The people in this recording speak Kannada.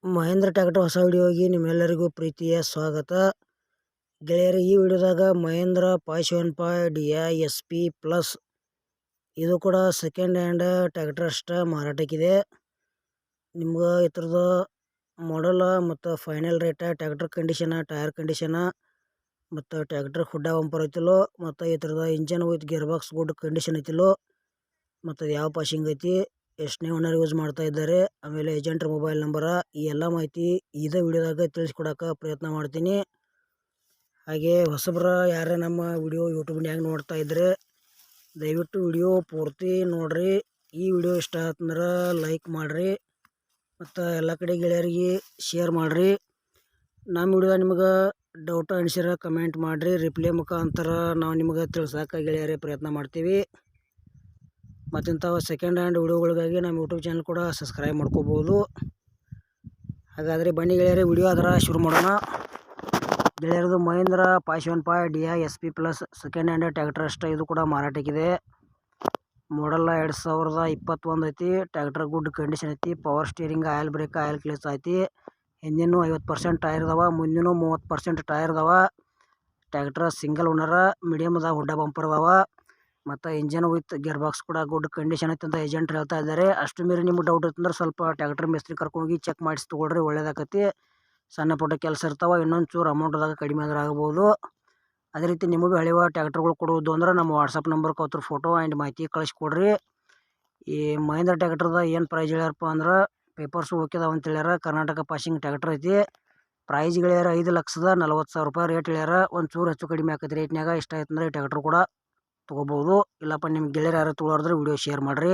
ಮಹೇಂದ್ರ ಟ್ರ್ಯಾಕ್ಟರ್ ಹೊಸ ವಿಡಿಯೋಗೆ ನಿಮ್ಮೆಲ್ಲರಿಗೂ ಪ್ರೀತಿಯ ಸ್ವಾಗತ. ಗೆಳೆಯರು, ಈ ವಿಡಿಯೋದಾಗ ಮಹೇಂದ್ರ 575 DI SP ಪ್ಲಸ್ ಇದು ಕೂಡ ಸೆಕೆಂಡ್ ಹ್ಯಾಂಡ್ ಟ್ರ್ಯಾಕ್ಟರ್ ಅಷ್ಟ ಮಾರಾಟಕ್ಕಿದೆ. ನಿಮ್ಗೆ ಇದ್ರದ ಮಾಡಲ್ ಮತ್ತು final rate, tractor condition, tyre condition ಮತ್ತು ಟ್ರ್ಯಾಕ್ಟರ್ ಹುಡ್ಡ ಬಂಪರ್ ಐತಿಲ್ಲೋ, ಮತ್ತು ಇದ್ರದ engine with gear box good condition ಐತಿಲ್ಲೋ, ಮತ್ತು ಯಾವ ಪಾಸಿಂಗ್ ಐತಿ, ಎಷ್ಟನೇ ಓನರ್ ಯೂಸ್ ಮಾಡ್ತಾ ಇದ್ದಾರೆ, ಆಮೇಲೆ ಏಜೆಂಟ್ರ ಮೊಬೈಲ್ ನಂಬರ, ಈ ಎಲ್ಲ ಮಾಹಿತಿ ಇದೇ ವಿಡಿಯೋದಾಗ ತಿಳಿಸ್ಕೊಡೋಕೆ ಪ್ರಯತ್ನ ಮಾಡ್ತೀನಿ. ಹಾಗೆ ಹೊಸಬ್ರ ಯಾರೇ ನಮ್ಮ ವಿಡಿಯೋ ಯೂಟ್ಯೂಬ್ನ್ಯಾಗ ನೋಡ್ತಾ ಇದ್ದರೆ ದಯವಿಟ್ಟು ವಿಡಿಯೋ ಪೂರ್ತಿ ನೋಡ್ರಿ. ಈ ವಿಡಿಯೋ ಇಷ್ಟ ಆತಂದ್ರೆ ಲೈಕ್ ಮಾಡಿರಿ ಮತ್ತು ಎಲ್ಲ ಕಡೆ ಗೆಳೆಯರಿಗೆ ಶೇರ್ ಮಾಡಿರಿ. ನಮ್ಮ ವಿಡಿಯೋ ನಿಮ್ಗೆ ಡೌಟ್ ಅನಿಸಿರ ಕಮೆಂಟ್ ಮಾಡಿರಿ. ರಿಪ್ಲೈ ಮುಖಾಂತರ ನಾವು ನಿಮ್ಗೆ ತಿಳ್ಸೋಕೆ ಗೆಳೆಯರೇ ಪ್ರಯತ್ನ ಮಾಡ್ತೀವಿ. ಮತ್ತಿಂಥವು ಸೆಕೆಂಡ್ ಹ್ಯಾಂಡ್ ವಿಡಿಯೋಗಳಿಗಾಗಿ ನಮ್ಮ ಯೂಟ್ಯೂಬ್ ಚಾನಲ್ ಕೂಡ ಸಬ್ಸ್ಕ್ರೈಬ್ ಮಾಡ್ಕೋಬೋದು. ಹಾಗಾದರೆ ಬನ್ನಿ ಗೆಳೆಯರೇ, ವಿಡಿಯೋ ಅದರ ಶುರು ಮಾಡೋಣ. ಗೆಳೆಯರದು Mahindra 575 DI SP plus second hand tractor ಅಷ್ಟೇ. ಇದು ಕೂಡ ಮಾರಾಟಕ್ಕಿದೆ. ಮಾಡಲ್ಲ 2021 ಐತಿ. ಟ್ರ್ಯಾಕ್ಟರ್ ಗುಡ್ ಕಂಡೀಷನ್ ಐತಿ. Power steering, oil brake, oil ಕ್ಲೀಸ್ ಐತಿ. ಹಿಂದಿನೂ 50% ಟೈರ್ ಇದಾವ, ಮುಂದಿನೂ 30% ಟೈರ್ ಇದಾವ. ಟ್ರ್ಯಾಕ್ಟರ್ ಸಿಂಗಲ್ ಓನರ, ಮೀಡಿಯಮ್ದಾಗ ಹುಡ್ಡ ಬಂಪರ್ ಅದಾವ. ಮತ್ತು ಇಂಜನ್ ವಿತ್ ಗೇರ್ ಬಾಕ್ಸ್ ಕೂಡ ಗುಡ್ ಕಂಡೀಷನ್ ಐತೆ ಅಂತ ಏಜೆಂಟ್ ಹೇಳ್ತಾ ಇದ್ದಾರೆ. ಅಷ್ಟು ಮೀರಿ ನಿಮ್ಗೆ ಡೌಟ್ ಇತ್ತಂದ್ರೆ ಸ್ವಲ್ಪ ಟ್ರ್ಯಾಕ್ಟರ್ ಮಿಸ್ತ್ರಿ ಕರ್ಕೊಂಡೋಗಿ ಚೆಕ್ ಮಾಡಿಸಿ ತೊಗೊಳ್ರಿ, ಒಳ್ಳೇದಾಕತಿ. ಸಣ್ಣ ಪುಟ್ಟ ಕೆಲಸ ಇರ್ತಾವೆ, ಇನ್ನೊಂದು ಚೂರು ಅಮೌಂಟ್ದಾಗ ಕಡಿಮೆ ಆದ್ರೆ ಆಗ್ಬೋದು. ಅದೇ ರೀತಿ ನಿಮಗೂ ಹಳೆಯ ಟ್ರ್ಯಾಕ್ಟರ್ಗಳು ಕೊಡುವುದು ಅಂದ್ರೆ ನಮ್ಮ ವಾಟ್ಸಪ್ ನಂಬರ್ಗೆ ಅವ್ರ ಫೋಟೋ ಆ್ಯಂಡ್ ಮಾಹಿತಿ ಕಳಿಸ್ಕೊಡ್ರಿ. ಈ ಮಹೇಂದ್ರ ಟ್ರ್ಯಾಕ್ಟರ್ದ ಏನು ಪ್ರೈಸ್ ಹೇಳ್ಯಾರಪ್ಪ ಅಂದ್ರೆ ಪೇಪರ್ಸು ಓಕೆದಾವ ಅಂತ ಹೇಳ್ಯಾರ. ಕರ್ನಾಟಕ ಪಾಸಿಂಗ್ ಟ್ರ್ಯಾಕ್ಟರ್ ಐತಿ. ಪ್ರೈಸ್ ಗೆಳೆಯರ 5,40,000 ರೂಪಾಯಿ ರೇಟ್ ಹೇಳ್ಯಾರ. ಒಂದು ಚೂರು ಹೆಚ್ಚು ಕಡಿಮೆ ಆಕತಿ ರೇಟ್ನಾಗ. ಇಷ್ಟ ಆಯ್ತಂದ್ರೆ ಈ ಟ್ರ್ಯಾಕ್ಟರ್ ಕೂಡ ತೊಗೋಬೋದು. ಇಲ್ಲಪ್ಪ ನಿಮ್ಮ ಗೆಳೆಯರು ಯಾರು ತೊಗೊಳೋದ್ರೆ ವಿಡಿಯೋ ಶೇರ್ ಮಾಡಿರಿ.